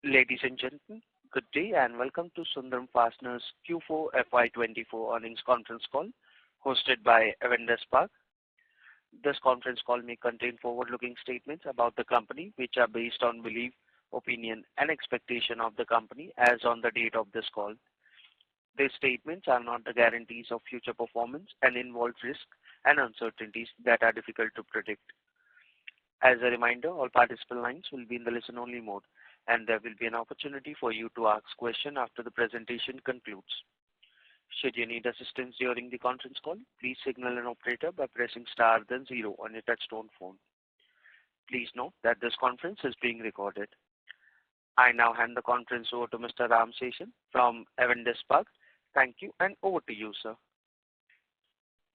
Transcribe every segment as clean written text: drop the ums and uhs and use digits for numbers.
Ladies and gentlemen, good day and welcome to Sundram Fasteners Q4 FY2024 earnings conference call hosted by Avendus Spark. This conference call may contain forward-looking statements about the company which are based on belief, opinion and expectation of the company as on the date of this call. These statements are not the guarantees of future performance and involve risks and uncertainties that are difficult to predict. As a reminder, all participant lines will be in the listen-only mode, and there will be an opportunity for you to ask questions after the presentation concludes. Should you need assistance during the conference call, please signal an operator by pressing star then 0 on your touchtone phone. Please note that this conference is being recorded. I now hand the conference over to Mr. Ram Seshan from Avendus Spark. Thank you, and over to you, sir.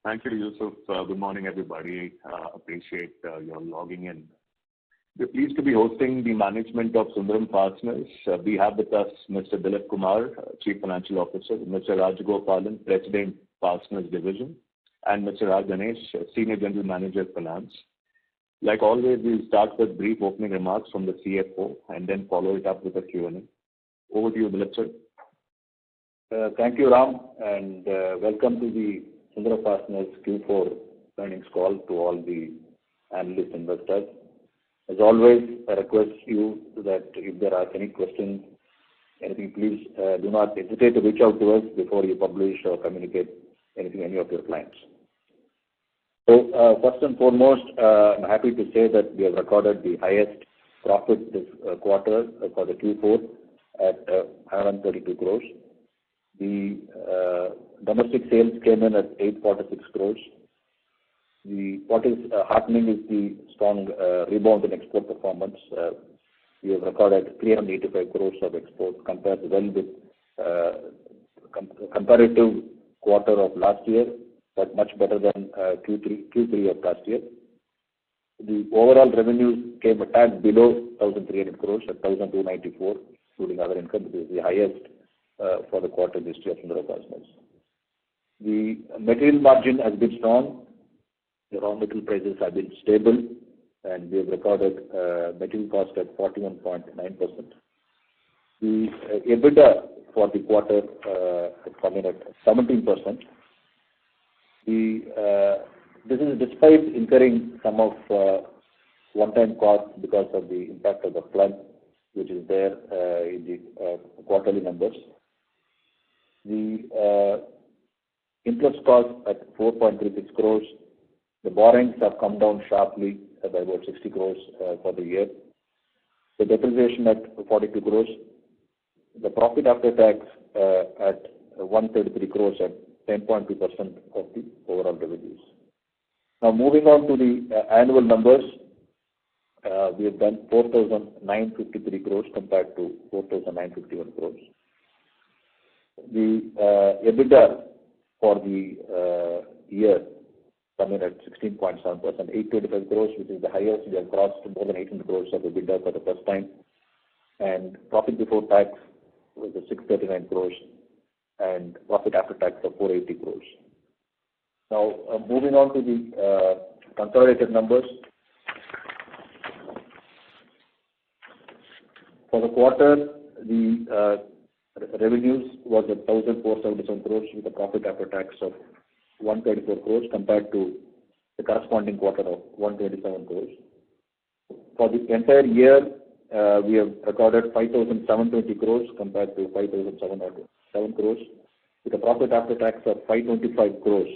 Thank you, Yusuf. Good morning, everybody. Appreciate your logging in. We're pleased to be hosting the management of Sundram Fasteners. We have with us Mr. Dilip Kumar, Chief Financial Officer, Mr. Rajagopalan, President, Fasteners Division, and Mr. R. Ganesh, Senior General Manager, Finance. Like always, we'll start with brief opening remarks from the CFO and then follow it up with a Q&A. Over to you, Dilip, sir. Thank you, Ram, and welcome to the Sundram Fasteners Q4 earnings call to all the analyst investors. As always, I request you that if there are any questions, anything, please do not hesitate to reach out to us before you publish or communicate anything any of your clients. So, first and foremost, I'm happy to say that we have recorded the highest profit this quarter for the Q4 at 132 crores. The domestic sales came in at 846 crores. What is heartening is the strong rebound in export performance. We have recorded 385 crores of exports compared well with comparative quarter of last year, but much better than Q3 of last year. The overall revenues came a tad below 1,300 crores at 1,294, including other income, which is the highest for the quarter in the history of Sundram Fasteners. The material margin has been strong. The raw material prices have been stable, and we have recorded material cost at 41.9%. The EBITDA for the quarter has come in at 17%. This is despite incurring some of one-time costs because of the impact of the flood, which is there in the quarterly numbers. The interest cost at 4.36 crores. The borrowings have come down sharply by about 60 crores for the year. The depreciation at 42 crores. The profit after tax at 133 crores at 10.2% of the overall revenues. Now moving on to the annual numbers, we have done 4,953 crores compared to 4,951 crores. The EBITDA for the year come in at 16.7%, 825 crores, which is the highest. We have crossed more than 800 crores of EBITDA for the first time. And profit before tax was 639 crores and profit after tax of 480 crores. Now, moving on to the consolidated numbers. For the quarter, the revenues was at 1,477 crores with a profit after tax of 124 crores compared to the corresponding quarter of 127 crores. For the entire year, we have recorded 5,720 crores compared to 5,707 crores with a profit after tax of 525 crores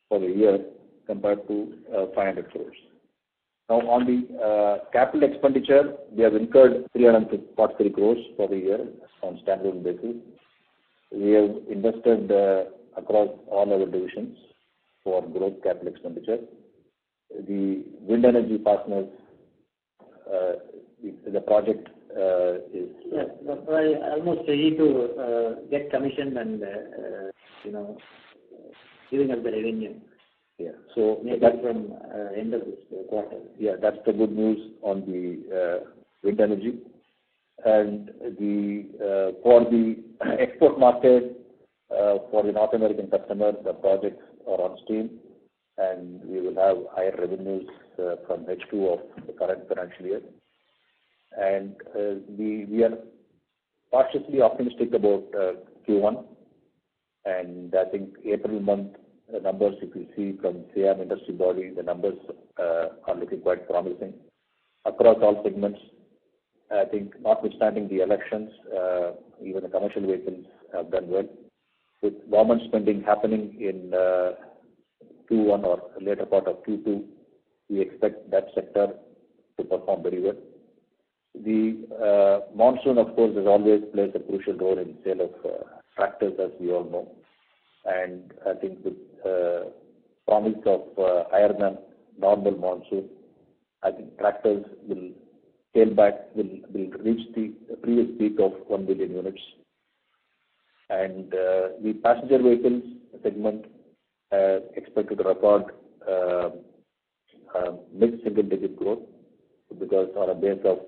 for the year compared to 500 crores. Now on the capital expenditure, we have incurred 343 crores for the year on standalone basis. We have invested across all our divisions for growth capital expenditure. The wind energy partners, the project is almost ready to get commissioned and giving us the revenue. Yeah. So maybe that's from end of this quarter. Yeah, that's the good news on the wind energy. And for the export market, for the North American customer, the projects are on stream, and we will have higher revenues from H2 of the current financial year. And we are cautiously optimistic about Q1, and I think April month the numbers, if you see from SIAM industry body, the numbers are looking quite promising across all segments. I think notwithstanding the elections, even the commercial vehicles have done well. With government spending happening in Q1 or later part of Q2, we expect that sector to perform very well. The monsoon, of course, has always played a crucial role in sale of tractors, as we all know. And I think with promise of higher than normal monsoon, I think tractors will scale back, will reach the previous peak of 1 billion units. And the passenger vehicles segment expected to record mid-single-digit growth because on a base of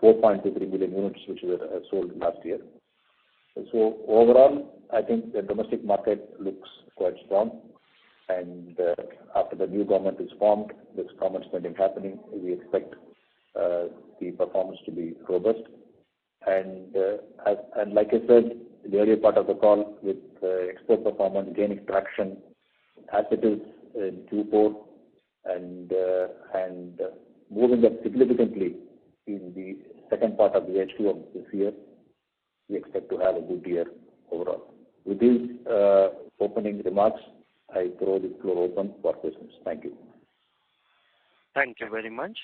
4.23 million units which were sold last year. So overall, I think the domestic market looks quite strong. And after the new government is formed, this government spending happening, we expect the performance to be robust. And like I said, the earlier part of the call, with export performance gaining traction as it is in Q4 and moving up significantly in the second part of the H2 of this year, we expect to have a good year overall. With these opening remarks, I throw the floor open for questions. Thank you. Thank you very much.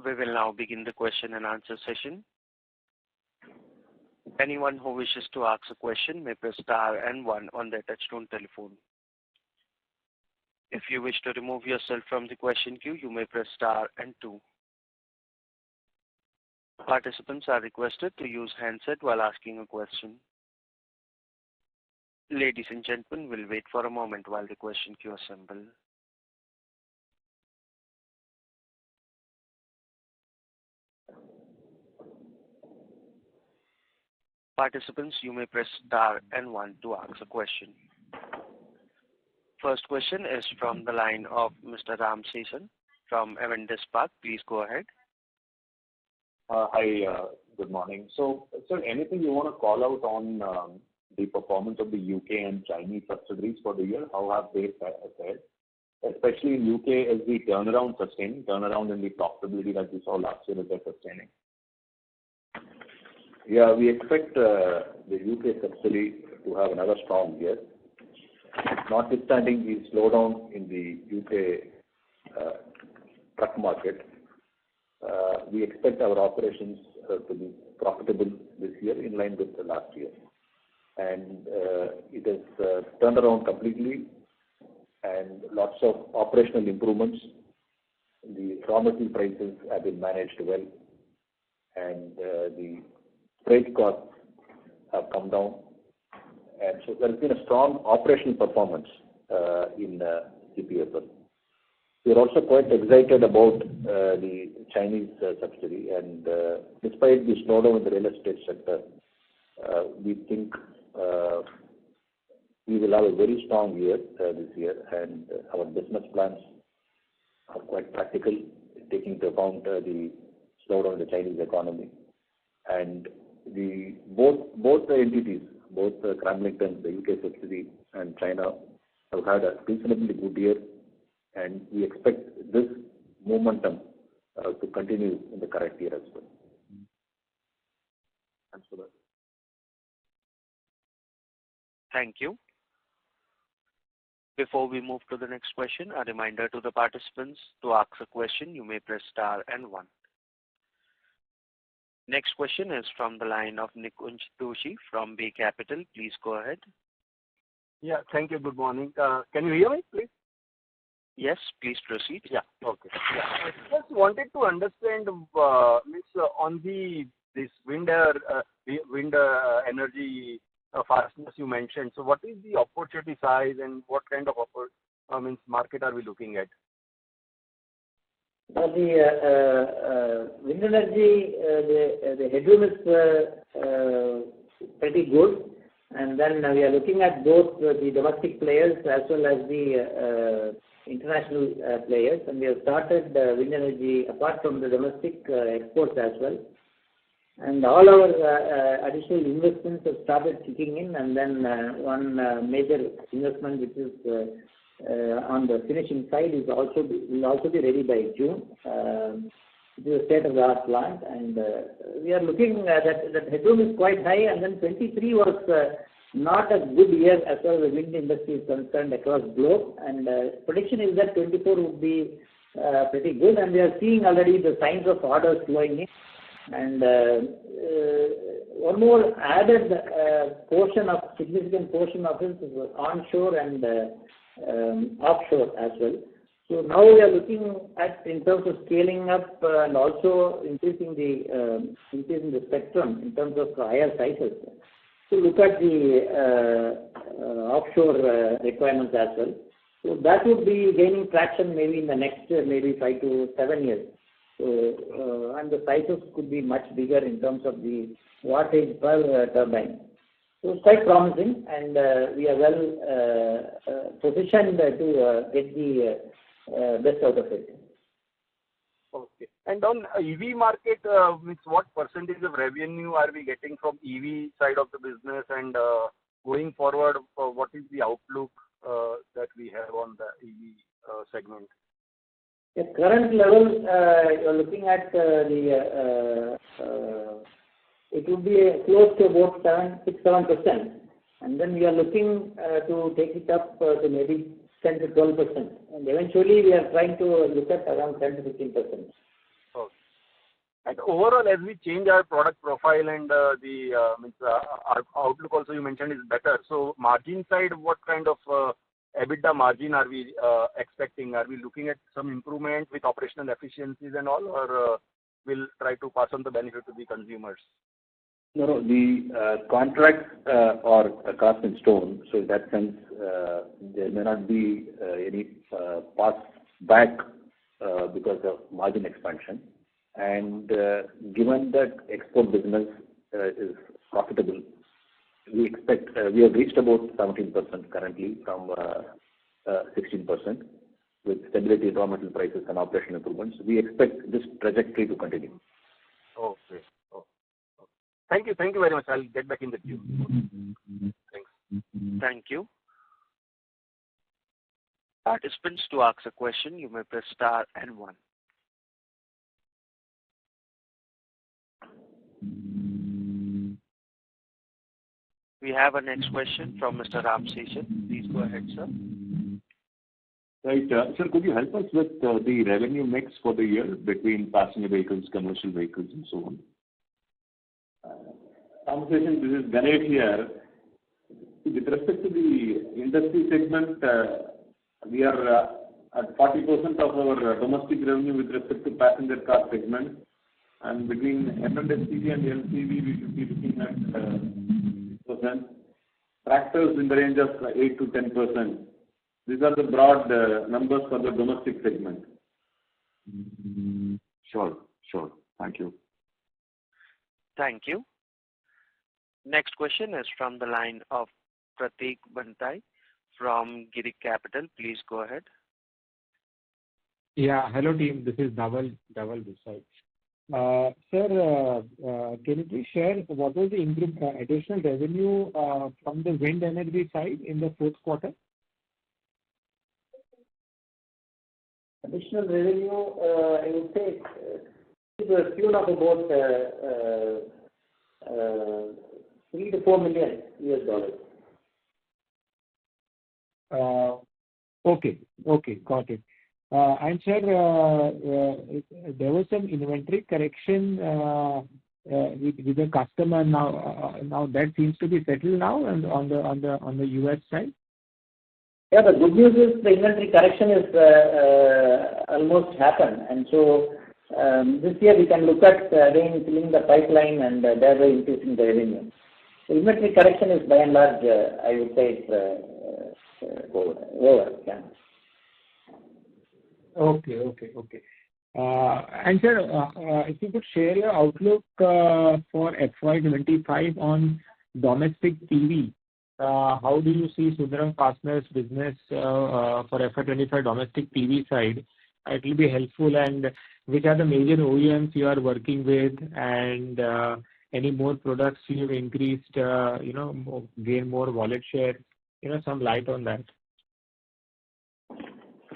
We will now begin the question and answer session. Anyone who wishes to ask a question may press star and one on their touchtone telephone. If you wish to remove yourself from the question queue, you may press star and two. Participants are requested to use handset while asking a question. Ladies and gentlemen, we'll wait for a moment while the question queue assembles. Participants, you may press star and one to ask a question. First question is from the line of Mr. Ram Season from Avendus Spark. Please go ahead. Hi, good morning. So, sir, anything you want to call out on the performance of the UK and Chinese subsidiaries for the year? How have they fared? Especially in UK, is the turnaround in the profitability that we saw last year, is that sustaining? Yeah, we expect the UK subsidiary to have another strong year. Notwithstanding the slowdown in the UK truck market, we expect our operations to be profitable this year in line with the last year. And it has turned around completely and lots of operational improvements. The raw material prices have been managed well and the freight costs have come down. And so there has been a strong operational performance in CPFL. We are also quite excited about the Chinese subsidiary, and despite the slowdown in the real estate sector, we think we will have a very strong year this year, and our business plans are quite practical, taking into account the slowdown in the Chinese economy. And both the entities, both Cramlington, the UK subsidiary, and China have had a reasonably good year, and we expect this momentum to continue in the current year as well. Thanks for that. Thank you. Before we move to the next question, a reminder to the participants to ask a question, you may press star and one. Next question is from the line of Nikunj Doshi from Bay Capital. Please go ahead. Yeah, thank you. Good morning. Can you hear me, please? Yes, please proceed. Yeah, okay. Yeah. I just wanted to understand on this wind energy fasteners you mentioned. So what is the opportunity size and what kind of market are we looking at? Well, the wind energy, the headroom is pretty good, and then we are looking at both the domestic players as well as the international players, and we have started wind energy apart from the domestic exports as well. And all our additional investments have started kicking in, and then one major investment which is on the finishing side will also be ready by June. It is a state-of-the-art plant, and we are looking at that headroom is quite high, and then 23 was not a good year as far as the wind industry is concerned across globe, and prediction is that 24 would be pretty good, and we are seeing already the signs of orders flowing in. And one more added significant portion of it is onshore and offshore as well. So now we are looking at in terms of scaling up and also increasing the spectrum in terms of higher sizes. To look at the offshore requirements as well. So that would be gaining traction maybe in the next maybe 5 to 7 years. So and the sizes could be much bigger in terms of the wattage per turbine. So it's quite promising, and we are well positioned to get the best out of it. Okay. And on EV market, means what percentage of revenue are we getting from EV side of the business, and going forward, what is the outlook that we have on the EV segment? At current level, you are looking at it would be close to about 6-7%, and then we are looking to take it up to maybe 10 to 12%, and eventually we are trying to look at around 10 to 15%. Okay. And overall, as we change our product profile and our outlook also you mentioned is better. So margin side, what kind of EBITDA margin are we expecting? Are we looking at some improvement with operational efficiencies and all, or we'll try to pass on the benefit to the consumers? No, the contracts are cast in stone, so in that sense, there may not be any pass back because of margin expansion. And given that export business is profitable, we expect we have reached about 17% currently from 16% with stability in raw material prices and operational improvements. We expect this trajectory to continue. Okay. Thank you very much. I'll get back in the queue. Thanks. Thank you. Participants, to ask a question, you may press star and 1. We have a next question from Mr. Ram Seshan. Please go ahead, sir. Right. Sir, could you help us with the revenue mix for the year between passenger vehicles, commercial vehicles, and so on? Conversation, this is Ganesh here. With respect to the industry segment, we are at 40% of our domestic revenue with respect to passenger car segment, and between M&HCV and LCV, we should be looking at percent. Tractors in the range of 8 to 10%. These are the broad numbers for the domestic segment. Sure. Thank you. Thank you. Next question is from the line of Pratik Bantai from Girik Capital. Please go ahead. Yeah, hello team. This is Dhaval this side. Sir, can you please share what was the additional revenue from the wind energy side in the fourth quarter? Additional revenue, I would say, to the tune of about $3 to $4 million. Okay, got it. And sir, there was some inventory correction with the customer now that seems to be settled now and on the US side. Yeah, the good news is the inventory correction is almost happened, and so this year we can look at again filling the pipeline and thereby increasing the revenue. The inventory correction is by and large, I would say it's over. Yeah. Okay. And sir, if you could share your outlook for FY25 on domestic TV, how do you see Sundram Fasteners business for FY25 domestic TV side? It will be helpful. And which are the major OEMs you are working with, and any more products you have increased, gain more wallet share, some light on that.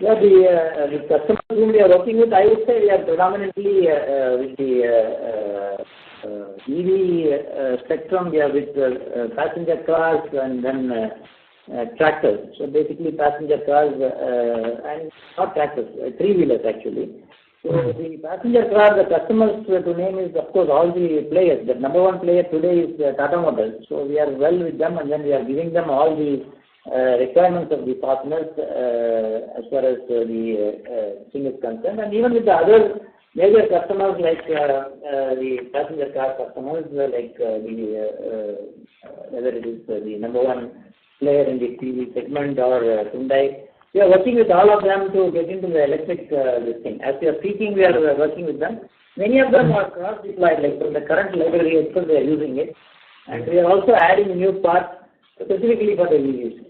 Yeah, the customers whom we are working with, I would say we are predominantly with the EV spectrum. We are with passenger cars and then tractors. So basically passenger cars and not tractors, three-wheelers actually. So the passenger car, the customers to name is of course all the players. The number one player today is Tata Motors. So we are well with them, and then we are giving them all the requirements of the partners as far as the thing is concerned. And even with the other major customers like the passenger car customers, like whether it is the number one player in the PV segment or Hyundai, we are working with all of them to get into the electric this thing. As we are speaking, we are working with them. Many of them are cross-deployed, like from the current library itself they are using it. And we are also adding new parts specifically for the EVs,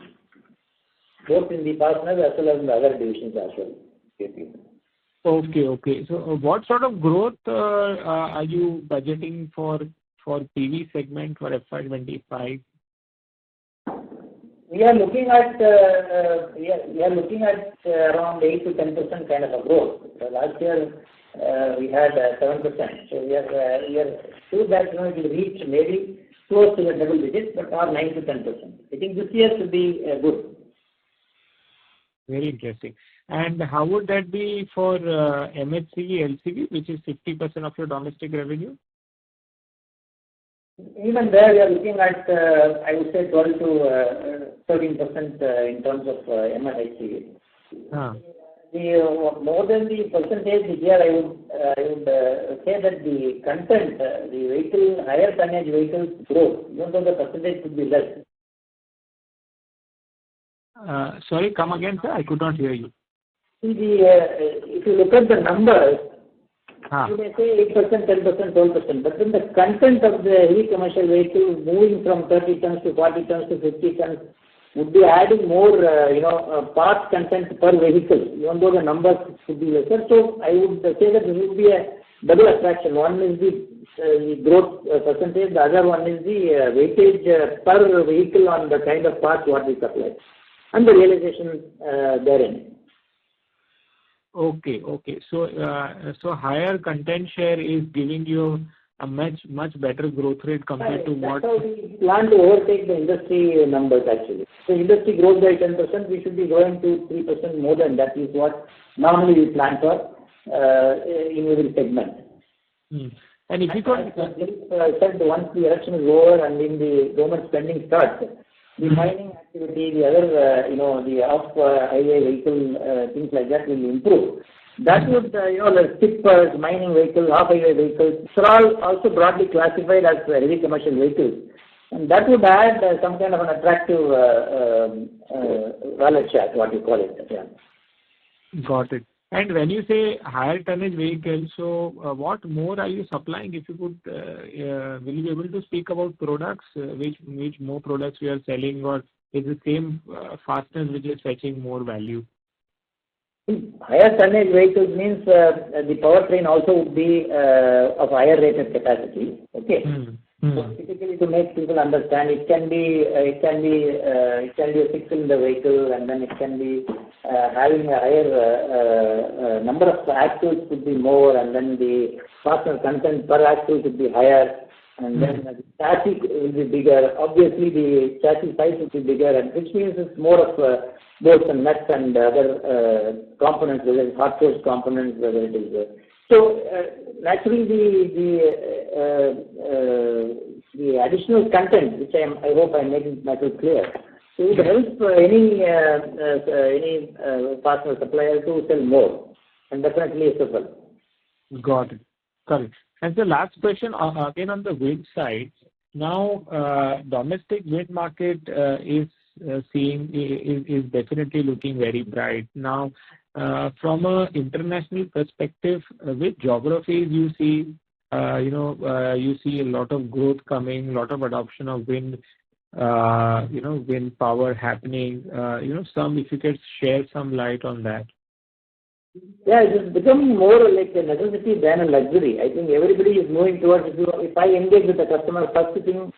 both in the partners as well as in the other divisions as well. Okay. So what sort of growth are you budgeting for PV segment for FY25? We are looking at around 8 to 10% kind of a growth. Last year we had 7%. So we are sure that it will reach maybe close to the double digits, but not 9 to 10%. I think this year should be good. Very interesting. And how would that be for MHCV, LCV, which is 50% of your domestic revenue? Even there, we are looking at, I would say, 12 to 13% in terms of MHCV. More than the percentage here, I would say that the content, the vehicle, higher tonnage vehicles growth, even though the percentage could be less. Sorry, come again, sir. I could not hear you. See, if you look at the numbers, you may say 8%, 10%, 12%, but then the content of the heavy commercial vehicle moving from 30 tons to 40 tons to 50 tons would be adding more, parts content per vehicle, even though the numbers should be lesser. So I would say that this would be a double attraction. One is the growth percentage, the other one is the weightage per vehicle on the kind of parts what we supply and the realization therein. Okay. So higher content share is giving you a much better growth rate compared to what. That's how we plan to overtake the industry numbers actually. So industry grows by 10%, we should be growing to 3% more than that is what normally we plan for in every segment. And if you could said once the election is over and in the government spending starts, the mining activity, the other, the off-highway vehicle, things like that will improve. That would, the tippers, mining vehicles, off-highway vehicles, are all also broadly classified as heavy commercial vehicles. And that would add some kind of an attractive wallet share, what you call it. Yeah. Got it. And when you say higher tonnage vehicles, so what more are you supplying? If you could, will you be able to speak about products, which more products we are selling, or is the same fasteners which is fetching more value? Higher tonnage vehicles means the powertrain also would be of higher rated capacity. Okay. So typically, to make people understand, it can be a six-cylinder vehicle, and then it can be having a higher number of axles could be more, and then the fastener content per axle could be higher, and then the chassis will be bigger. Obviously, the chassis size will be bigger, and which means it's more of bolts and nuts and other components, whether it's hot force components, whether it is. So naturally, the additional content, which I hope I made myself clear, so it helps any partner supplier to sell more, and definitely SFL. Got it. Correct. And the last question again on the wind side. Now, domestic wind market is definitely looking very bright now. From an international perspective, which geographies you see, you see a lot of growth coming, a lot of adoption of wind, wind power happening. If you could share some light on that. Yeah, it is becoming more like a necessity than a luxury. I think everybody is moving towards, if I engage with the customer, first thing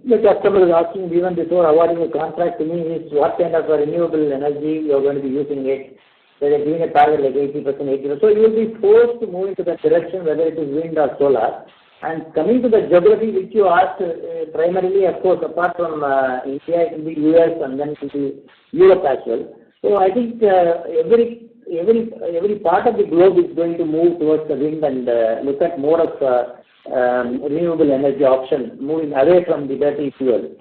the customer is asking even before awarding a contract to me is what kind of a renewable energy you are going to be using it. So they're giving a target like 80%, 80%. So you will be forced to move into that direction, whether it is wind or solar. And coming to the geography which you asked, primarily, of course, apart from India, it will be US and then it will be Europe as well. So I think every part of the globe is going to move towards the wind and look at more of renewable energy options, moving away from the dirty fuel.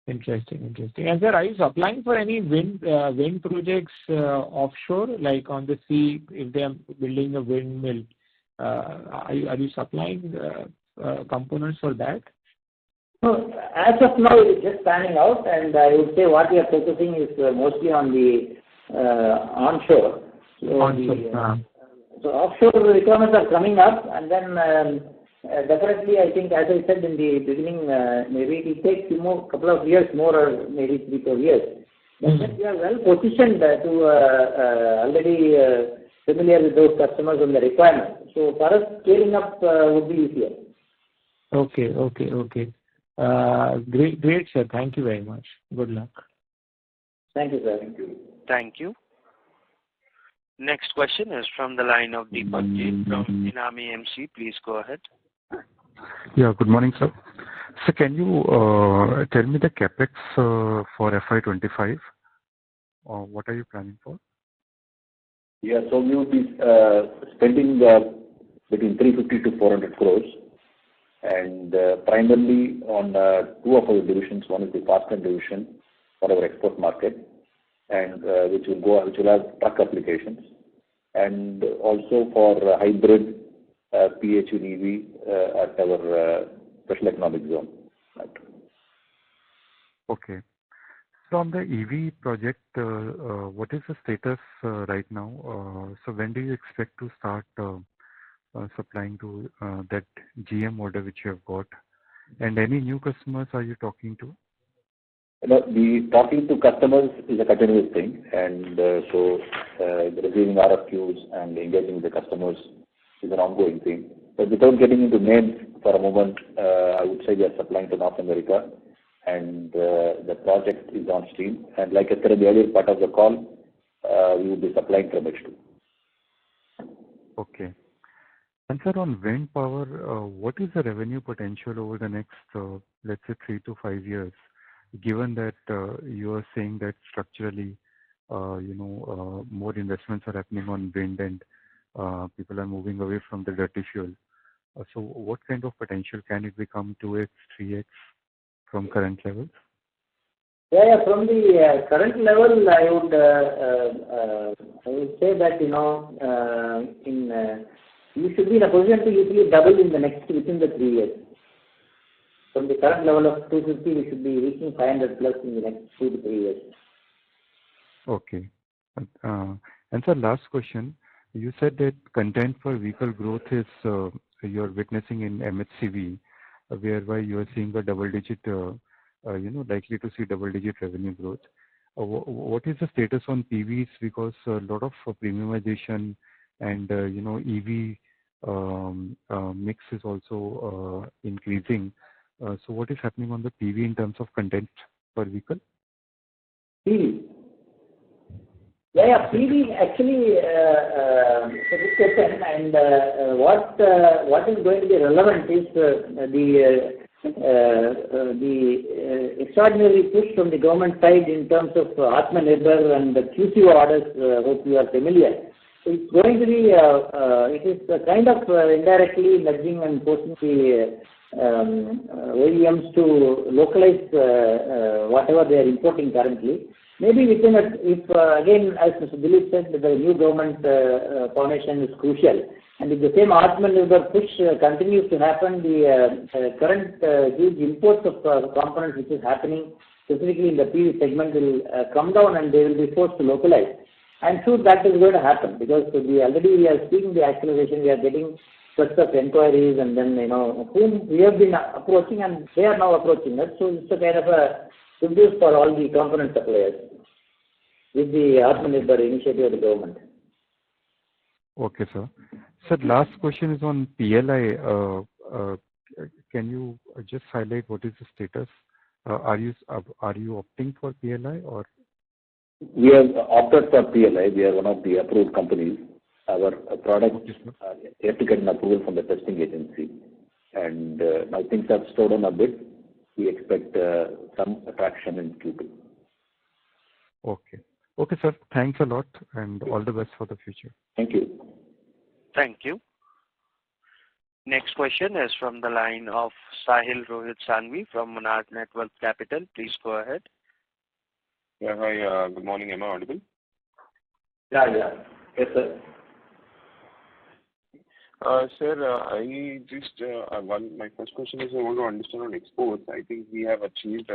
Interesting. And sir, are you supplying for any wind projects offshore, like on the sea, if they are building a windmill? Are you supplying components for that? So as of now, it is just panning out, and I would say what we are focusing is mostly on the onshore. So offshore requirements are coming up, and then definitely, I think, as I said in the beginning, maybe it will take a couple of years more, or maybe 3-4 years. But we are well positioned to already familiar with those customers and the requirements. So for us, scaling up would be easier. Okay. Great, sir. Thank you very much. Good luck. Thank you, sir. Thank you. Next question is from the line of Deepak Jain from Inami MC. Please go ahead. Yeah, good morning, sir. So can you tell me the capex for FY25? What are you planning for? Yeah, so we will be spending between 350 to 400 crores, and primarily on two of our divisions. One is the fastener division for our export market, and which will have truck applications, and also for hybrid PHEV at our special economic zone. Okay. So on the EV project, what is the status right now? So when do you expect to start supplying to that GM order which you have got? And any new customers are you talking to? The talking to customers is a continuous thing, and so receiving RFQs and engaging with the customers is an ongoing thing. But without getting into names for a moment, I would say we are supplying to North America, and the project is on stream. And like I said in the earlier part of the call, we will be supplying from H2. Okay. And sir, on wind power, what is the revenue potential over the next, let's say, 3 to 5 years? Given that you are saying that structurally, more investments are happening on wind and people are moving away from the dirty fuel. So what kind of potential can it become 2x, 3x from current levels? Yeah, from the current level, I would say that, you should be in a position to usually double within the 3 years. From the current level of 250, we should be reaching 500 plus in the next 2 to 3 years. Okay. And sir, last question. You said that content per vehicle growth is you're witnessing in MHCV, whereby you are seeing a double-digit, likely to see double-digit revenue growth. What is the status on PVs? Because a lot of premiumization and EV mix is also increasing. So what is happening on the PV in terms of content per vehicle? PV. Yeah, PV actually it's a good question, and what is going to be relevant is the extraordinary push from the government side in terms of Atmanirbhar and the QCO orders. Hope you are familiar. So it's going to be it is kind of indirectly nudging and forcing the OEMs to localize whatever they are importing currently. Maybe within if again, as Mr. Dilip said, the new government formation is crucial. And if the same Atmanirbhar push continues to happen, the current huge imports of components which is happening, specifically in the PV segment, will come down and they will be forced to localize. I'm sure that is going to happen because we are seeing the acceleration, we are getting sets of inquiries, and then, whom we have been approaching and they are now approaching us. So it's a kind of a good news for all the component suppliers. with the Atmanirbhar initiative of the government. Okay, sir. Sir, last question is on PLI. Can you just highlight what is the status? Are you opting for PLI or? We have opted for PLI. We are one of the approved companies. Our products have to get an approval from the testing agency. And now things have slowed down a bit. We expect some traction in Q2. Okay. Okay, sir. Thanks a lot and all the best for the future. Thank you. Thank you. Next question is from the line of Sahil Rohit Sanghvi from Monarch Networth Capital. Please go ahead. Yeah, hi. Good morning. Am I audible? Yeah. Yes, sir. Sir, I just my first question is I want to understand on exports. I think we have achieved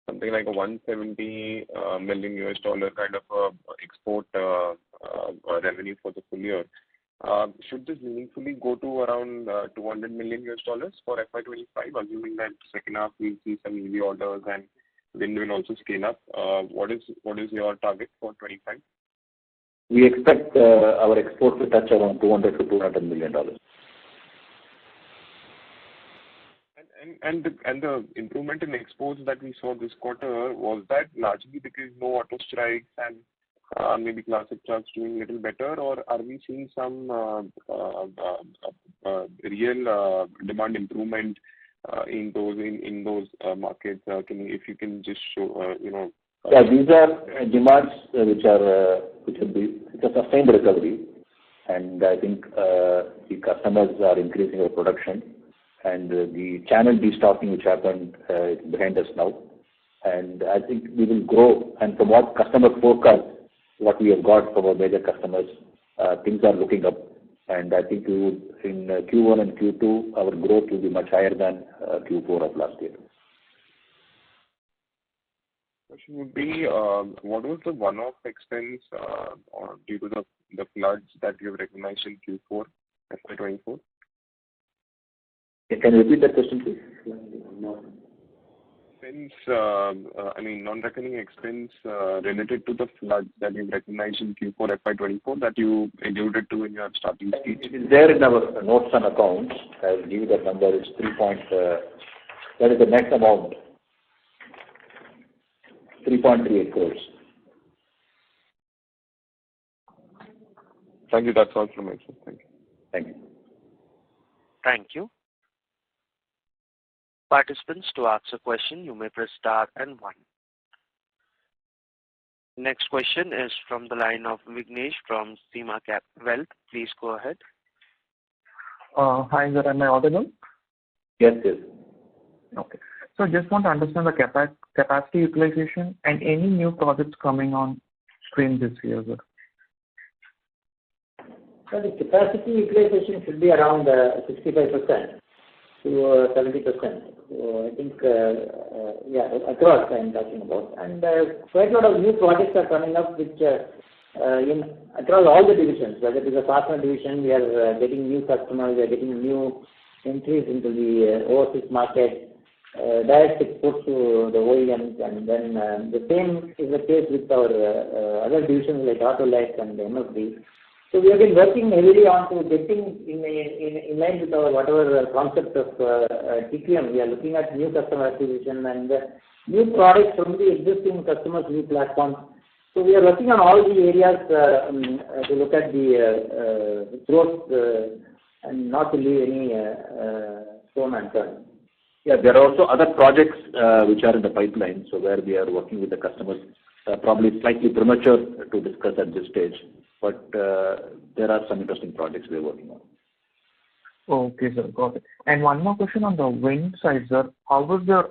something like a $170 million kind of export revenue for the full year. Should this meaningfully go to around $200 million for FY25, assuming that second half we'll see some EV orders and wind will also scale up? What is your target for 25? We expect our export to touch around $200 to $200 million. And the improvement in exports that we saw this quarter, was that largely because no auto strikes and maybe classic trucks doing a little better, or are we seeing some real demand improvement in those markets? If you can just show, Yeah, these are demands which are it's a sustained recovery, and I think the customers are increasing their production, and the channel destocking which happened is behind us now, and I think we will grow. And from what customer forecast, what we have got from our major customers, things are looking up, and I think we would in Q1 and Q2 our growth will be much higher than Q4 of last year. Question would be, what was the one-off expense due to the floods that you have recognized in Q4, FY24? Can you repeat that question, please? Expense, non-recurring expense related to the floods that you've recognized in Q4, FY24 that you alluded to in your starting speech. It is there in our notes and accounts. I'll give you that number. It's 3 point. That is the next amount. 3.38 crores. Thank you. That's all from my side. Thank you. Thank you. Thank you. Participants, to ask a question, you may press star and 1. Next question is from the line of Vignesh from Seema Cap Wealth. Please go ahead. Hi, sir. Am I audible? Yes. Okay. So I just want to understand the capacity utilization and any new projects coming on stream this year, sir. So the capacity utilization should be around 65% to 70%. So I think, across I'm talking about. And quite a lot of new projects are coming up which across all the divisions, whether it is a fastener division, we are getting new customers, we are getting new entries into the overseas market. Direct exports to the OEMs, and then the same is the case with our other divisions like Autolite and MFD. So we have been working heavily on to getting in line with our whatever concept of TQM. We are looking at new customer acquisition and new products from the existing customers, new platforms. So we are working on all the areas to look at the growth and not to leave any stone unturned. Yeah, there are also other projects which are in the pipeline, so where we are working with the customers. Probably slightly premature to discuss at this stage, but there are some interesting projects we are working on. Okay, sir. Got it. And one more question on the wind side, sir. How is the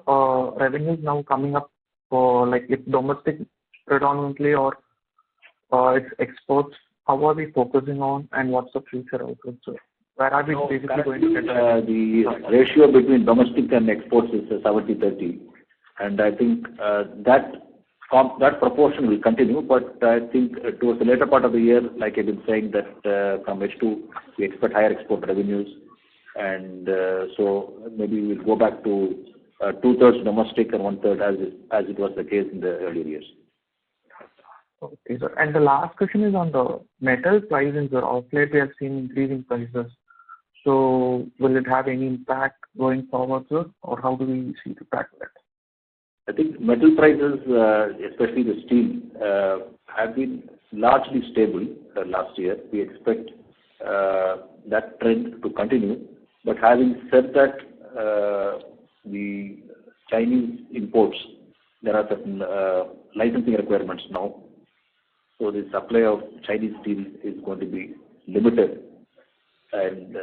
revenues now coming up for it's domestic predominantly or it's exports? How are we focusing on and what's the future outlook, sir? Where are we basically going to get the ratio between domestic and exports is 70-30, and I think that proportion will continue, but I think towards the later part of the year, like I've been saying, that from H2 we expect higher export revenues, and so maybe we'll go back to 2/3 domestic and 1/3 as it was the case in the earlier years. Okay, sir. And the last question is on the metal pricing, sir. Of late, we have seen increasing prices. So will it have any impact going forward, sir, or how do we see the impact of that? I think metal prices, especially the steel, have been largely stable last year. We expect that trend to continue. But having said that, the Chinese imports, there are certain licensing requirements now. So the supply of Chinese steel is going to be limited. And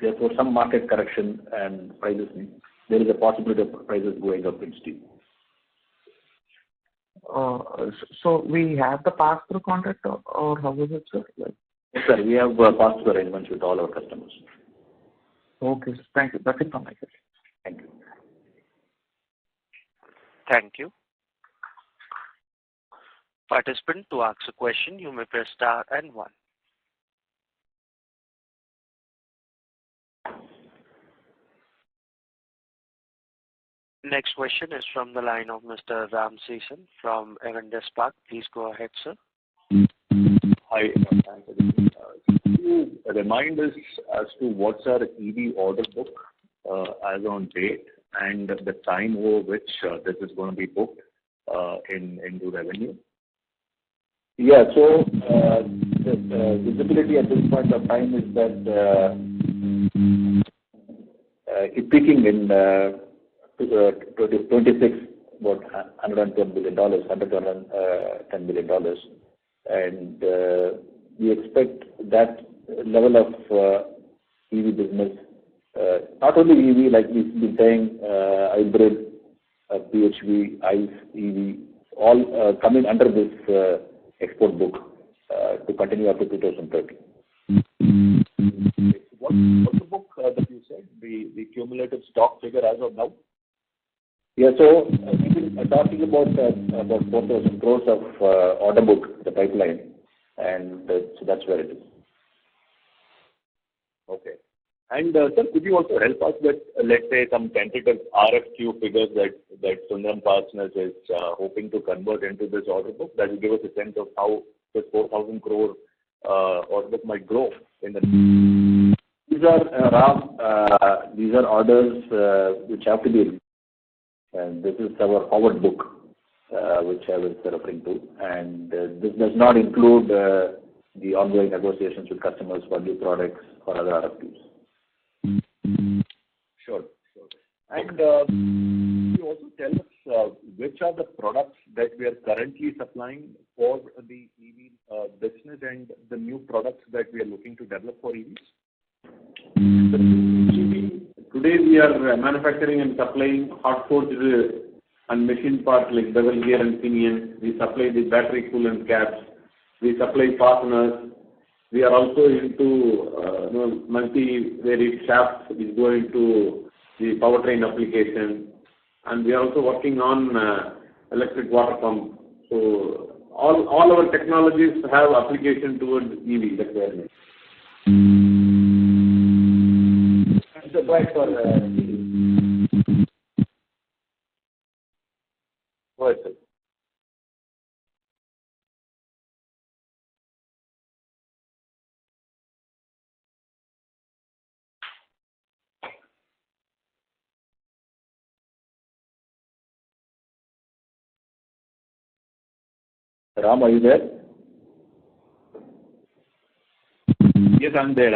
therefore, some market correction and prices, there is a possibility of prices going up in steel. So we have the pass-through contract, or how is it, sir? Yes, sir. We have pass-through arrangements with all our customers. Okay, sir. Thank you. That's it from my side. Thank you. Thank you. Participant, to ask a question, you may press star and 1. Next question is from the line of Mr. Ram Season from Avendus Spark. Please go ahead, sir. Hi, thanks. Can you remind us as to what's our EV order book as on date and the time over which this is going to be booked into revenue? Yeah, so the visibility at this point of time is that it's peaking in 2026, about $110 billion, $110 billion. And we expect that level of EV business, not only EV, like we've been saying, hybrid, PHV, ICE, EV, all coming under this export book to continue up to 2030. What's the book that you said, the cumulative stock figure as of now? Yeah, so we've been talking about 4,000 crores of order book, the pipeline, and so that's where it is. Okay. And sir, could you also help us with, let's say, some tentative RFQ figures that Sundram Fasteners is hoping to convert into this order book? That will give us a sense of how this 4,000 crore order book might grow in the. These are orders which have to be, and this is our forward book, which I was referring to, and this does not include the ongoing negotiations with customers for new products or other RFQs. Sure. And can you also tell us which are the products that we are currently supplying for the EV business and the new products that we are looking to develop for EVs? Today we are manufacturing and supplying hot forged and machine parts like bevel gear and pinion. We supply the battery coolant caps. We supply fasteners. We are also into multi-varied shafts which go into the powertrain application, and we are also working on electric water pump. So all our technologies have application towards EV. That's where it is. For Go ahead, sir. Ram, are you there? Yes, I'm there.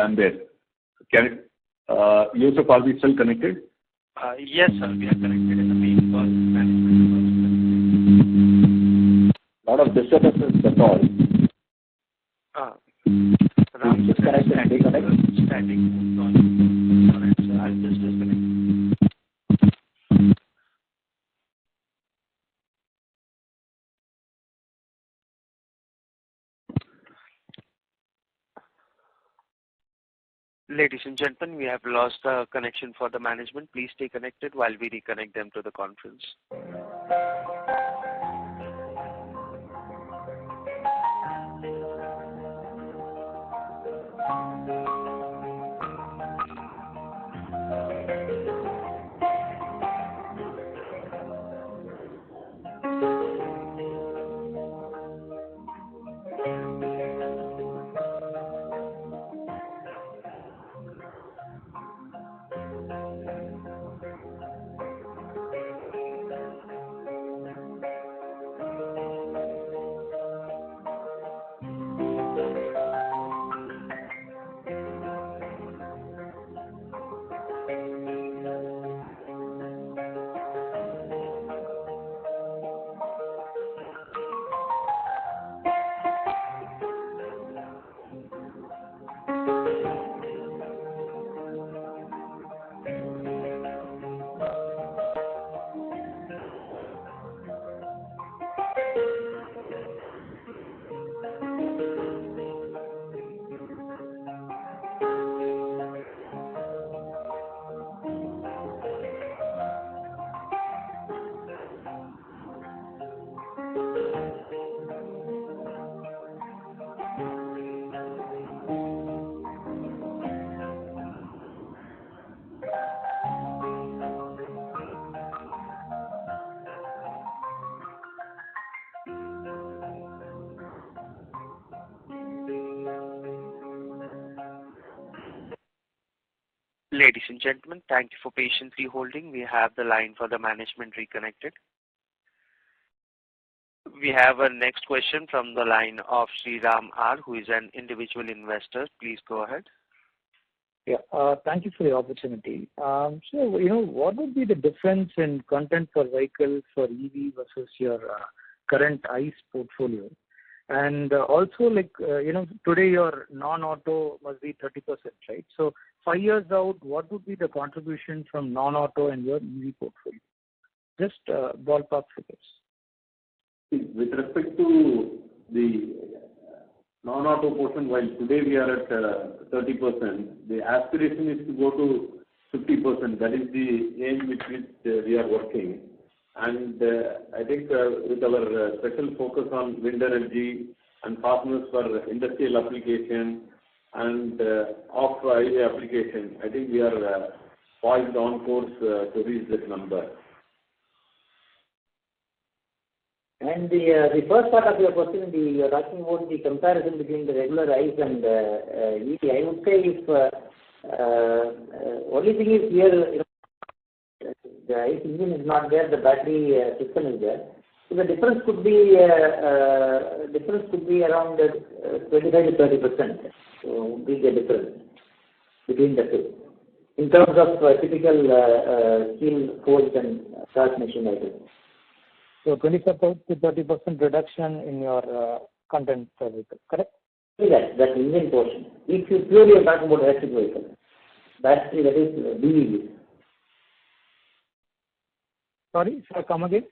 Can Yusuf, are we still connected? Yes, sir. We are connected in the main call. A lot of disturbances at all. Ram, disconnect and reconnect. Static. Alright, sir. I'll just disconnect. Ladies and gentlemen, we have lost the connection for the management. Please stay connected while we reconnect them to the conference. Ladies and gentlemen, thank you for patiently holding. We have the line for the management reconnected. We have a next question from the line of Sriram R, who is an individual investor. Please go ahead. Yeah, thank you for the opportunity. So, what would be the difference in content per vehicle for EV versus your current ICE portfolio? And also, today your non-auto must be 30%, right? So, 5 years out, what would be the contribution from non-auto and your EV portfolio? Just ballpark figures. With respect to the non-auto portion, while today we are at 30%, the aspiration is to go to 50%. That is the aim with which we are working. And I think with our special focus on wind energy and fasteners for industrial application and off-highway application, I think we are poised on course to reach that number. And the first part of your question, you're talking about the comparison between the regular ICE and EV. I would say if only thing is here, the ICE engine is not there, the battery system is there. So the difference could be around 25 to 30%. So big a difference between the two in terms of typical steel forged and cast machine items. So 25 to 30% reduction in your content per vehicle, correct? That's engine portion. If you purely are talking about electric vehicle, battery, that is BEV. Sorry, sir, come again.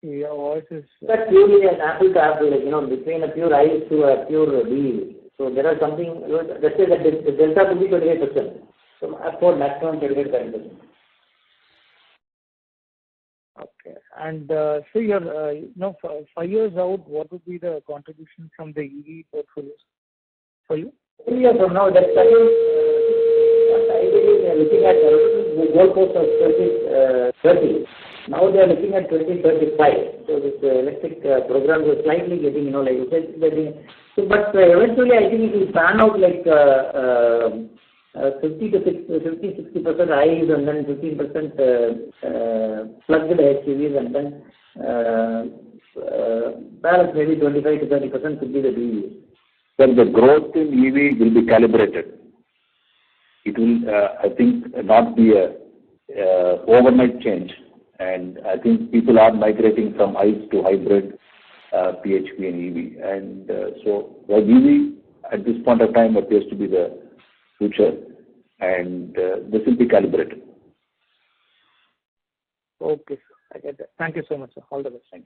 Your voice is. That's purely an apple to apple, between a pure ICE to a pure BEV. So there are something, let's say that the delta could be 28%. So for maximum 28%. Okay. And so your, 5 years out, what would be the contribution from the EV portfolios for you? 3 years from now, that's ideally they are looking at the goalpost of 2030. Now they are looking at 2035. So this electric programs are slightly getting, like you said, so, but eventually I think it will pan out like 50-60% ICE and then 15% plugged HEVs and then balance maybe 25 to 30% could be the BEVs. Then the growth in EV will be calibrated. It will, I think, not be a overnight change. And I think people are migrating from ICE to hybrid, PHP and EV. And so EV at this point of time appears to be the future, and this will be calibrated. Okay, sir. I get that. Thank you so much, sir. All the best. Thank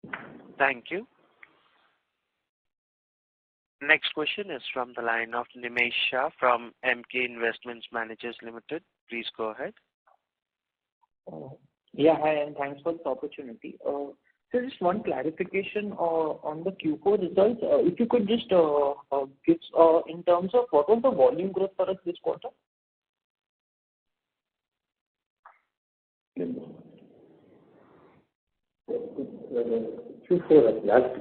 you. Thank you. Next question is from the line of Nimesh Shah from MK Investments Managers Limited. Please go ahead. Yeah, hi, and thanks for the opportunity. So just one clarification on the Q4 results. If you could just give in terms of what was the volume growth for us this quarter? Q4 last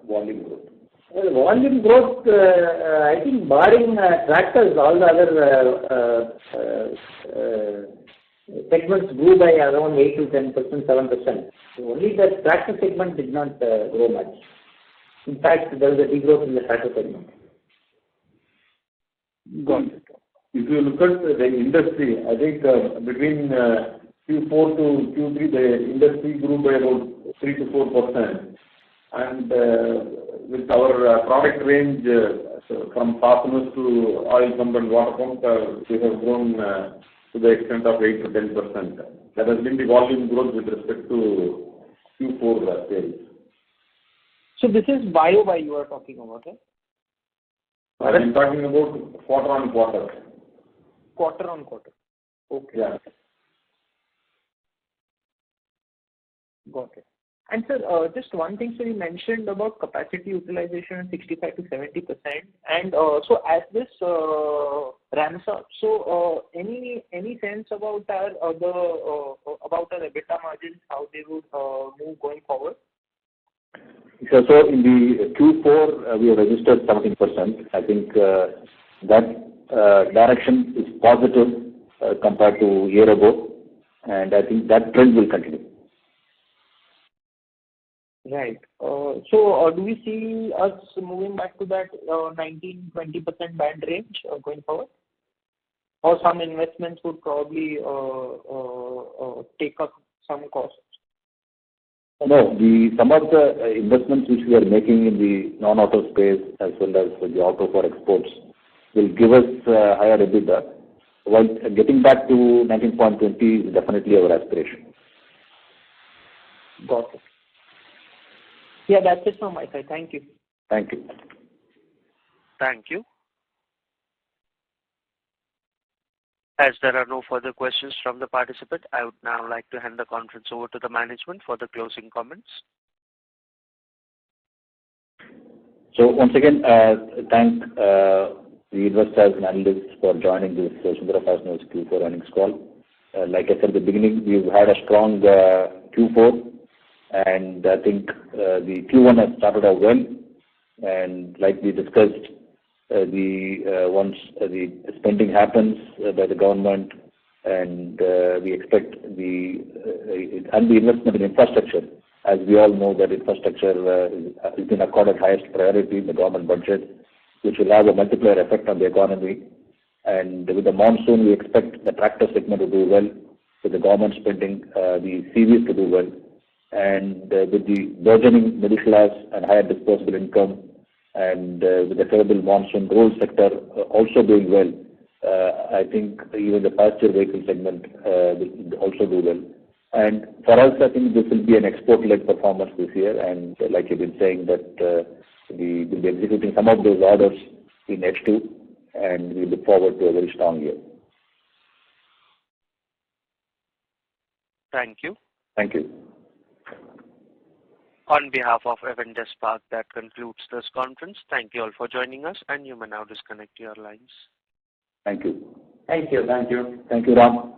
volume growth. Well, volume growth, I think barring tractors, all the other segments grew by around 8 to 10%, 7%. So only the tractor segment did not grow much. In fact, there was a degrowth in the tractor segment. Got it. If you look at the industry, I think between Q4 to Q3, the industry grew by about 3 to 4%. And with our product range from fasteners to oil pump and water pump, we have grown to the extent of 8 to 10%. That has been the volume growth with respect to Q4 sales. So this is YOY you are talking about, right? I'm talking about quarter on quarter. Quarter on quarter. Okay. Yeah. Got it. And sir, just one thing, so you mentioned about capacity utilization 65 to 70%. And so as this ramps up, so any sense about our EBITDA margins, how they would move going forward? So in the Q4, we have registered 17%. I think that direction is positive compared to a year ago, and I think that trend will continue. Right. So do we see us moving back to that 19-20% band range going forward? Or some investments would probably take up some costs? No, some of the investments which we are making in the non-auto space as well as the auto for exports will give us higher EBITDA. While getting back to 19.20 is definitely our aspiration. Got it. Yeah, that's it from my side. Thank you. Thank you. Thank you. As there are no further questions from the participant, I would now like to hand the conference over to the management for the closing comments. So once again, thank the investors and analysts for joining this Sundram Fasteners Q4 earnings call. Like I said at the beginning, we've had a strong Q4, and I think the Q1 has started out well. And like we discussed, once the spending happens by the government, and we expect the investment in infrastructure, as we all know that infrastructure has been accorded highest priority in the government budget, which will have a multiplier effect on the economy. And with the monsoon, we expect the tractor segment to do well, with the government spending, the CVs to do well, and with the burgeoning middle class and higher disposable income, and with the favorable monsoon, rural sector also doing well. I think even the passenger vehicle segment will also do well. And for us, I think this will be an export-led performance this year. And like you've been saying, that we will be executing some of those orders in H2, and we look forward to a very strong year. Thank you. Thank you. On behalf of Avendus Spark, that concludes this conference. Thank you all for joining us, and you may now disconnect your lines. Thank you. Thank you. Thank you. Thank you, Ram.